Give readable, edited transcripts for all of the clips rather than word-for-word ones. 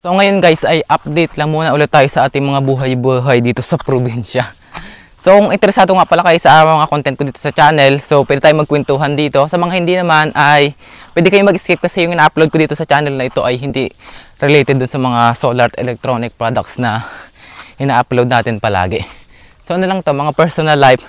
So ngayon guys ay update lang muna ulit tayo sa ating mga buhay-buhay dito sa probinsya. So kung interesado nga pala kayo sa mga content ko dito sa channel, so pwede tayo magkwentuhan dito. Sa mga hindi naman ay pwede kayo mag-skip kasi yung ina-upload ko dito sa channel na ito ay hindi related dun sa mga solar at electronic products na ina-upload natin palagi. So ano lang to, mga personal life,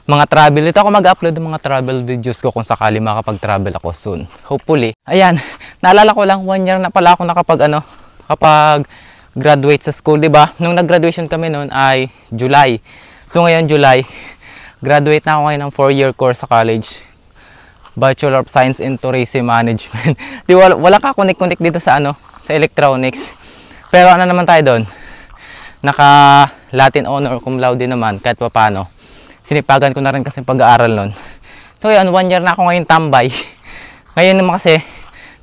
mga travel. Dito ako mag-upload ng mga travel videos ko kung sakali makapag-travel ako soon. Hopefully. Ayan, naalala ko lang 1 year na pala ako kapag graduate sa school, 'di ba? Nung nag-graduation kami noon ay July. So ngayon July, graduate na ako ngayon ng 4-year course sa college. Bachelor of Science in Tourism Management. Di wala ka connect dito sa sa electronics. Pero ano naman tayo doon? Naka Latin honor cum laude naman kahit papaano. Sinipagan ko na rin kasi pag-aaral noon. So yan, 1 year na ako ngayon tambay. Ngayon naman kasi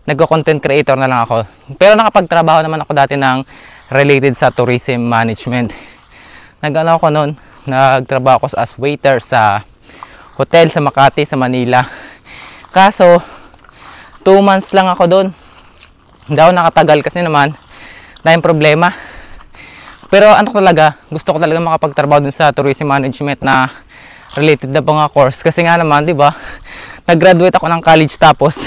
nagko-content creator na lang ako. Pero nakapagtrabaho naman ako dati ng related sa tourism management. Nag-ano ako noon, nagtrabaho ako as waiter sa hotel sa Makati, sa Manila. Kaso 2 months lang ako doon. Hindi ako nakatagal kasi naman dahil problema. Pero talaga, gusto ko talaga makapagtrabaho dun sa tourism management na related na mga course. Kasi nga naman, di ba, nag-graduate ako ng college tapos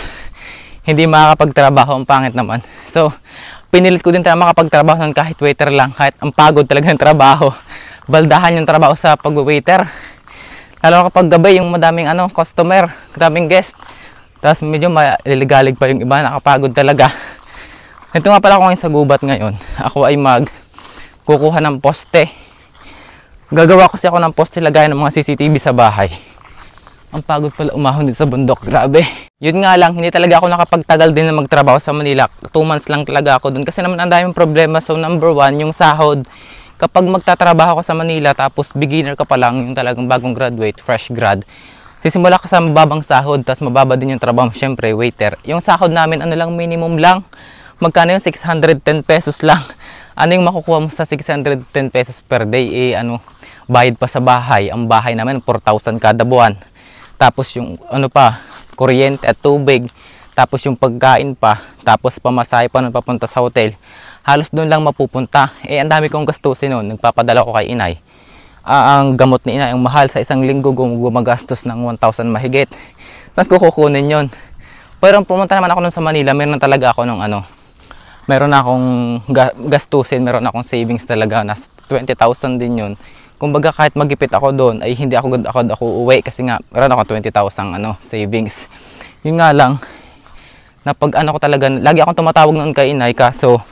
hindi makakapagtrabaho, ang pangit naman. So, pinilit ko din talaga makapagtrabaho nun kahit waiter lang, kahit ang pagod talaga ng trabaho. Baldahan yung trabaho sa pag-waiter. Lalo kapag gabi, yung madaming customer, madaming guest. Tapos medyo maliligalig pa yung iba, nakapagod talaga. Ito nga pala ako ngayon sa gubat ngayon. Ako ay kukuha ng poste. Gagawa kasi ako ng poste, lagayan ng mga CCTV sa bahay. Ang pagod pala umahon dito sa bundok, grabe. Yun nga lang, hindi talaga ako nakapagtagal din na magtrabaho sa Manila. 2 months lang talaga ako dun kasi naman ang daming problema. So number 1, yung sahod. Kapag magtatrabaho ka sa Manila tapos beginner ka pa lang, yung talagang bagong graduate, fresh grad, sisimula ka sa mababang sahod, tapos mababa din yung trabaho, syempre waiter. Yung sahod namin minimum lang. Magkano yung 610 pesos lang. Ano yung makukuha mo sa 610 pesos per day? Bayad pa sa bahay. Ang bahay namin 4,000 kada buwan. Tapos yung kuryente at tubig. Tapos yung pagkain pa. Tapos pamasahe pa nung papunta sa hotel. Halos doon lang mapupunta. Ang dami kong gastusin noon. Nagpapadala ko kay inay. Ang gamot ni inay, ang mahal, sa isang linggo gumagastos ng 1,000 mahigit. Saan ko kukunin yun? Pero pumunta naman ako nun sa Manila, meron talaga ako ng meron akong gastusin, meron akong savings talaga na 20,000 din yun. Kumbaga kahit magipit ako doon ay hindi ako uuwi kasi nga meron ako 20,000 savings. Yun nga lang na pag ko talaga, lagi akong tumatawag noon kay inay, kaso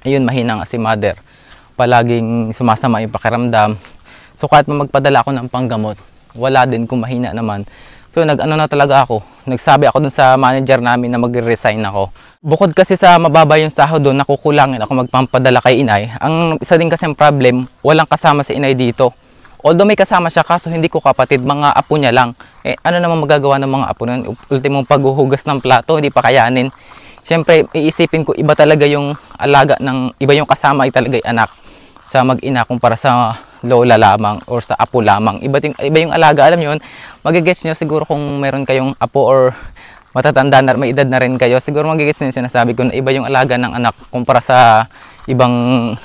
ayun, mahina nga si mother. Palaging sumasama yung pakiramdam. So kahit magpadala ako ng panggamot, wala din kung mahina naman. So na talaga ako. Nagsabi ako dun sa manager namin na magre-resign ako. Bukod kasi sa mababa yung sahod doon, nakukulangin ako magpampadala kay inay. Ang isa din kasi ang problem, walang kasama si inay dito. Although may kasama siya, kaso hindi ko kapatid, mga apo niya lang. Ano naman magagawa ng mga apo nun? Ultimong paghuhugas ng plato, hindi pa kayanin. Siyempre, iisipin ko, iba talaga yung alaga iba yung kasama ay talaga yung anak sa mag-ina kumpara sa lola lamang or sa apo lamang. Iba yung alaga, alam niyo yun. Magigets nyo siguro kung meron kayong apo or matatanda na, may edad na rin kayo. Siguro magigets nyo yung sinasabi ko na iba yung alaga ng anak kumpara sa ibang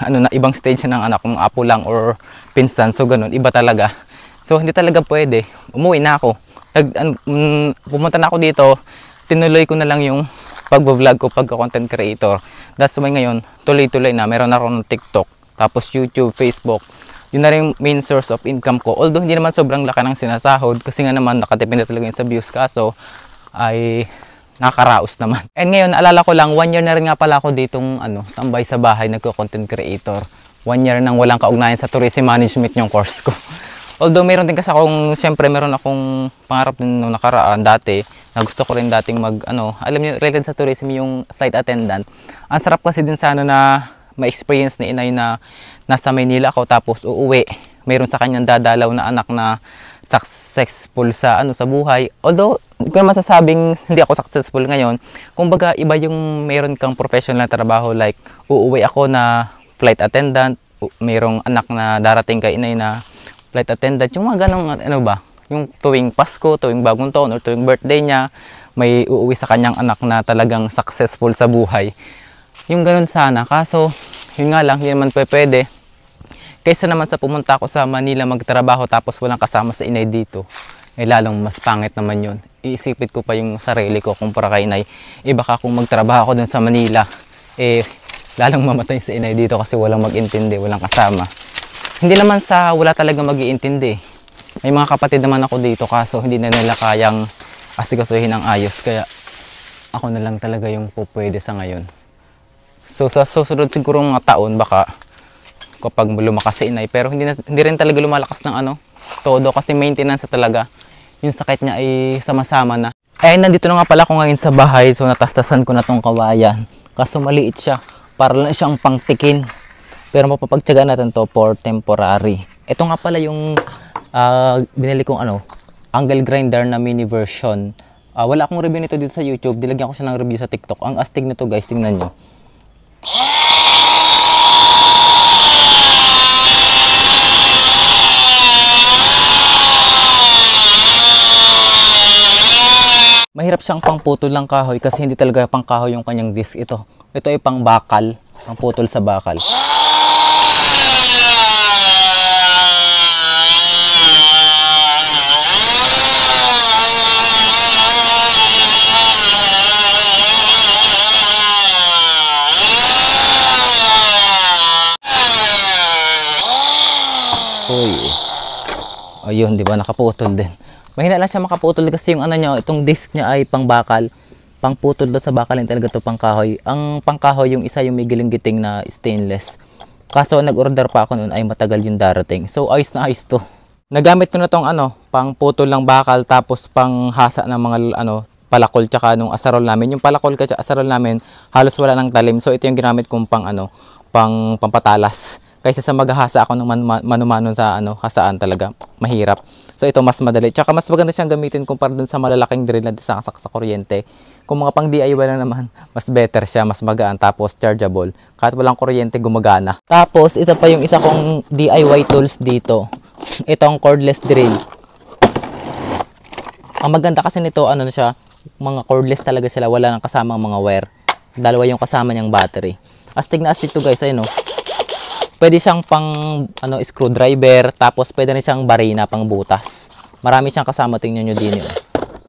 stage ng anak, kung apo lang or pinsan. So ganun, iba talaga. So hindi talaga pwede. Umuwi na ako. Pumunta na ako dito. Tinuloy ko na lang yung pag-vlog ko, pagka-content creator. That's why ngayon, tuloy-tuloy na. Meron ako ng TikTok, tapos YouTube, Facebook. Yun na rin yung main source of income ko. Although hindi naman sobrang laki ng sinasahod kasi nga naman nakadepende talaga yun sa views, kaso ay nakaraos naman. And ngayon, alala ko lang, 1 year na rin nga pala ako ditong tambay sa bahay, nagko-content creator. 1 year nang walang kaugnayan sa tourism management yung course ko. Although meron din kasi siyempre meron akong pangarap din nung nakaraan dati, na gusto ko rin dating alam niyo, related sa tourism yung flight attendant. Ang sarap kasi din sa na ma-experience ni inay na nasa Maynila ako tapos uuwi. Mayroon sa kanyang dadalaw na anak na successful sa sa buhay. Although, hindi ko naman masasabing hindi ako successful ngayon. Kumbaga, iba yung mayroon kang professional na trabaho, like uuwi ako na flight attendant, mayroong anak na darating kay inay na flight attendant. Yung mga ganong yung tuwing Pasko, tuwing bagong taon, or tuwing birthday niya, may uuwi sa kanyang anak na talagang successful sa buhay. yung ganun sana. Kaso, yun nga lang, yun naman pwede. Kaysa naman sa pumunta ako sa Manila magtrabaho tapos walang kasama sa inay dito, eh lalong mas pangit naman yun. Iisipin ko pa yung sarili ko kumpara kay inay. Baka kung magtrabaho ako dun sa Manila, lalong mamatay sa inay dito kasi walang mag-intindi, walang kasama. Hindi naman sa wala talaga mag-iintindi. May mga kapatid naman ako dito kaso hindi na nila kayang asikasuhin ng ayos. Kaya ako na lang talaga yung pupwede sa ngayon. So sa susunod siguro mga taon baka kapag lumakas si inay. Pero hindi rin talaga lumalakas ng todo kasi maintenance talaga. Yung sakit niya ay sama-sama na. Nandito na nga pala ako ngayon sa bahay. So natastasan ko na tong kawayan. Kaso maliit siya. Para lang siyang pangtikin. Pero mapapagtyagaan natin to for temporary. Ito nga pala yung binili kong angle grinder na mini version. Wala akong review nito dito sa YouTube. Dilagyan ko siya ng review sa TikTok. Ang astig nito guys, tingnan nyo. Mahirap siyang pangputol ng kahoy kasi hindi talaga pang kahoy yung kanyang disc ito. Ito ay pang bakal, pang putol sa bakal. Uy. Ayun, di ba nakaputol din. Mahina lang siya makaputol kasi yung itong disc niya ay pang bakal. Pang putol daw sa bakal talaga to pang kahoy. Ang pang kahoy yung isa yung may giling-giting na stainless. Kaso nag-order pa ako noon ay matagal yung darating. So ayos na ayos to. Nagamit ko na tong pang putol ng bakal tapos pang hasa ng mga palakol tsaka nung asarol namin. Yung palakol at asarol namin halos wala nang talim. So ito yung ginamit kong pang pampatalas. Kaysa sa maghahasa ako ng mano-mano sa hasaan talaga. Mahirap. So ito mas madali. Tsaka mas maganda siyang gamitin kumpara dun sa malalaking drill na sasaksak sa kuryente. Kung mga pang DIY lang naman, mas better siya, mas magaan, tapos chargeable. Kahit walang kuryente, gumagana. Tapos ito pa yung isa kong DIY tools dito. Itong cordless drill. Ang maganda kasi nito, siya, mga cordless talaga sila, wala nang kasamang mga wire. Dalawa yung kasama niyang battery. Astig na astig to guys, ayun Pwede siyang pang screwdriver, tapos pwede rin siyang barina pang butas. Marami siyang kasama, tingnan nyo din yun.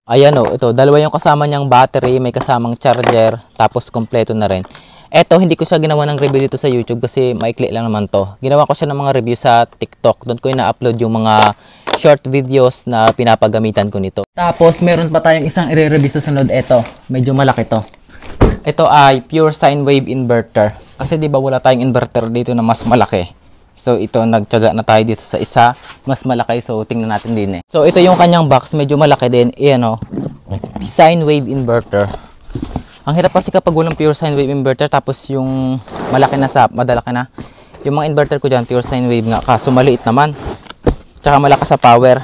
Ayan ito, dalawa yung kasama niyang battery, may kasamang charger, tapos kompleto na rin. Eto, hindi ko siya ginawa ng review dito sa YouTube kasi maikli lang naman to. Ginawa ko siya ng mga review sa TikTok. Doon ko ina-upload yung mga short videos na pinapagamitan ko nito. Tapos meron pa tayong isang i-review sa sunod. Eto, medyo malaki to. Ito ay pure sine wave inverter. Kasi di ba wala tayong inverter dito na mas malaki. So ito, nagtiyaga na tayo dito sa isa, mas malaki. So tingnan natin din So ito yung kanyang box, medyo malaki din. Ayan sine wave inverter. Ang hirap kasi kapag walang pure sine wave inverter tapos yung malaki na madalaki na. Yung mga inverter ko dyan, pure sine wave nga, kaso maliit naman. Tsaka malakas sa power.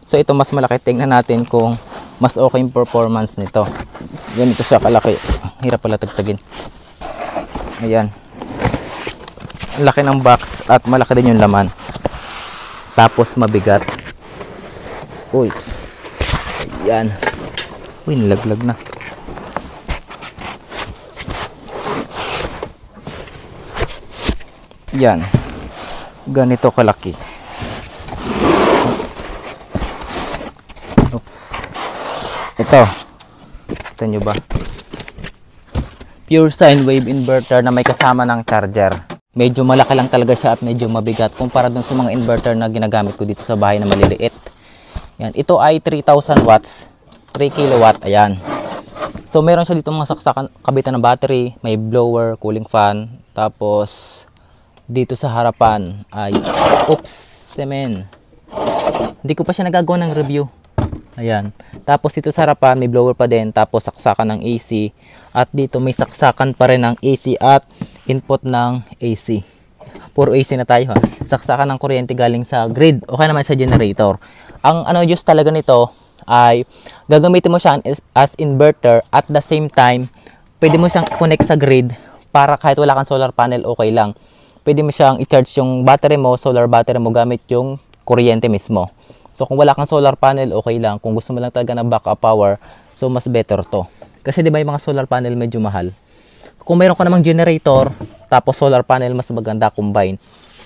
So ito mas malaki, tingnan natin kung mas okay yung performance nito. Ganito siya kalaki. Hirap pala tagtagin. Ayan. Ang laki ng box at malaki din yung laman. Tapos mabigat. Uy. Ayan. Uy, nalaglag na. Yan. Ganito kalaki. Oops. Ito. Kita nyo ba? Pure sine wave inverter na may kasama ng charger. Medyo malaki lang talaga siya at medyo mabigat kumpara dun sa mga inverter na ginagamit ko dito sa bahay na maliliit. Yan. Ito ay 3,000 watts. 3 kilowatt. Ayan. So meron siya dito mga saksakan, kabitan ng battery, may blower, cooling fan, tapos dito sa harapan ay semen. Hindi ko pa siya nagagawa ng review. Ayan. Tapos dito sa harapan may blower pa din, tapos saksakan ng AC at dito may saksakan pa rin ng AC at input ng AC. Puro AC na tayo ha. Saksakan ng kuryente galing sa grid o kaya naman sa generator. Ang use talaga nito ay gagamitin mo siya as inverter at the same time pwede mo siyang connect sa grid para kahit wala kang solar panel okay lang. Pwede mo siyang i-charge yung battery mo, solar battery mo gamit yung kuryente mismo. So kung wala kang solar panel okay lang. Kung gusto mo lang talaga ng backup power, so mas better to. Kasi di ba yung mga solar panel medyo mahal. Kung mayroon ka namang generator, tapos solar panel, mas maganda combine.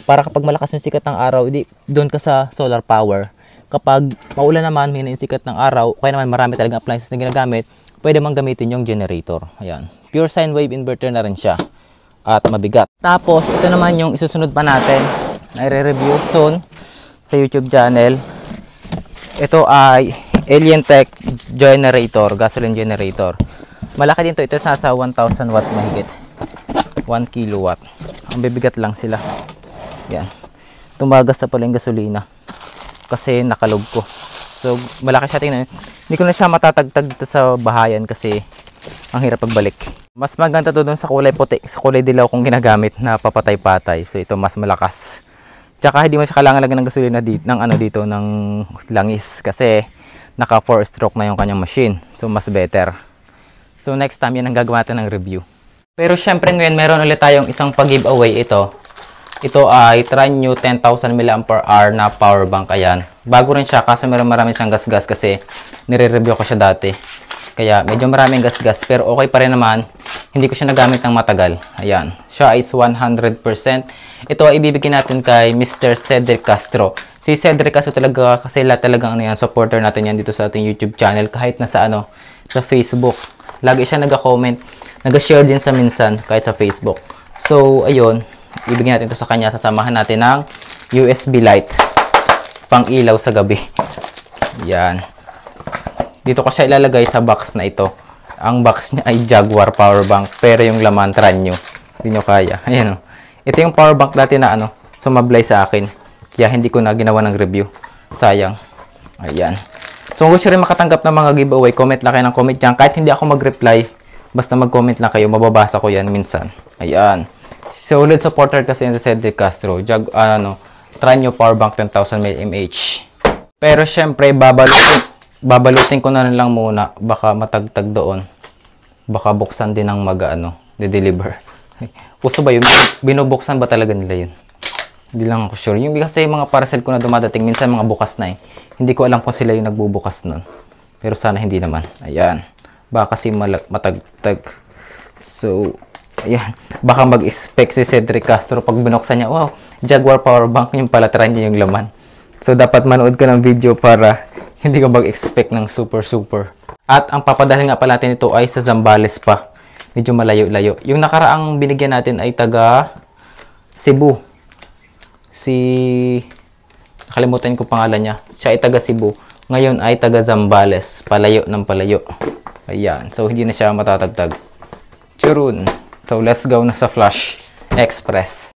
Para kapag malakas yung sikat ng araw, doon ka sa solar power. Kapag maulan naman, may sikat ng araw, kaya naman marami talagang appliances na ginagamit, pwede mang gamitin yung generator. Ayan. Pure sine wave inverter na rin siya. At mabigat. Tapos, ito naman yung isusunod pa natin na i-review soon sa YouTube channel. Ito ay Alien Tech generator, gasoline generator. Malaki din to. Ito nasa 1,000 watts mahigit. 1 kilowatt. Ang bibigat lang sila. Yan. Tumagas na pala yung gasolina. Kasi nakalob ko. So, malaki siya. Tingnan. Hindi ko na siya matatagtag dito sa bahayan kasi ang hirap pagbalik. Mas maganda to doon sa kulay puti, sa kulay dilaw kung ginagamit na papatay-patay. So ito mas malakas. Tsaka hindi mo siya kailangan lagyan ng gasolina dito ng langis kasi naka 4 stroke na yung kanyang machine. So mas better. So next time yan ang gagawa natin ng review. Pero syempre ngayon meron ulit tayong isang pag-giveaway ito. Ito ay Tranyu 10,000 mAh na power bank. Ayan. Bago rin siya kasi marami siyang gas-gas kasi nire-review ko siya dati. Kaya medyo maraming gas-gas pero okay pa rin naman. Hindi ko siya nagamit ng matagal. Ayan. Siya is 100%. Ito ay ibibigay natin kay Mr. Cedric Castro. Si Cedric Castro talaga kasi talagang supporter natin yan dito sa ating YouTube channel kahit na sa sa Facebook. Lagi siya nag-comment, nag-share din sa minsan kahit sa Facebook. So, ayun. Ibigay natin ito sa kanya. Sasamahan natin ng USB light. Pang ilaw sa gabi. Yan. Dito ko siya ilalagay sa box na ito. Ang box niya ay Jaguar power bank. Pero yung laman, Tranyu. Hindi nyo kaya. Ayan o. Ito yung power bank dati na sumablay sa akin. Kaya hindi ko na ginawa ng review. Sayang. Ayan. So kung gusto rin makatanggap ng mga giveaway, comment lang kayo ng comment dyan. Kahit hindi ako mag-reply, basta mag-comment lang kayo. Mababasa ko yan minsan. Ayan. Solid supporter kasi yung Cedric Castro. Tranyu power bank 10,000 mAh. Pero syempre, babalutin ko na rin lang muna. Baka matagtag doon. Baka buksan din ng de-deliver. Uso ba yun? Binubuksan ba talaga nila yun? Hindi lang ako sure. Yung kasi mga parcel ko na dumadating, minsan mga bukas na eh. Hindi ko alam kung sila yung nagbubukas nun. Pero sana hindi naman. Ayan. Baka kasi matagtag. So, ayan. Baka mag-expect si Cedric Castro pag binuksan niya, wow, Jaguar power bank yung pala, try niya yung laman. So, dapat manood ka ng video para hindi ko mag-expect ng super. At ang papadalhin nga pala natin ito ay sa Zambales pa. Medyo malayo-layo. Yung nakaraang binigyan natin ay taga Cebu. Nakalimutan ko pangalan niya. Siya ay taga Cebu. Ngayon ay taga Zambales. Palayo ng palayo. Ayan. So, hindi na siya matatagtag. Churun. So, let's go na sa Flash Express.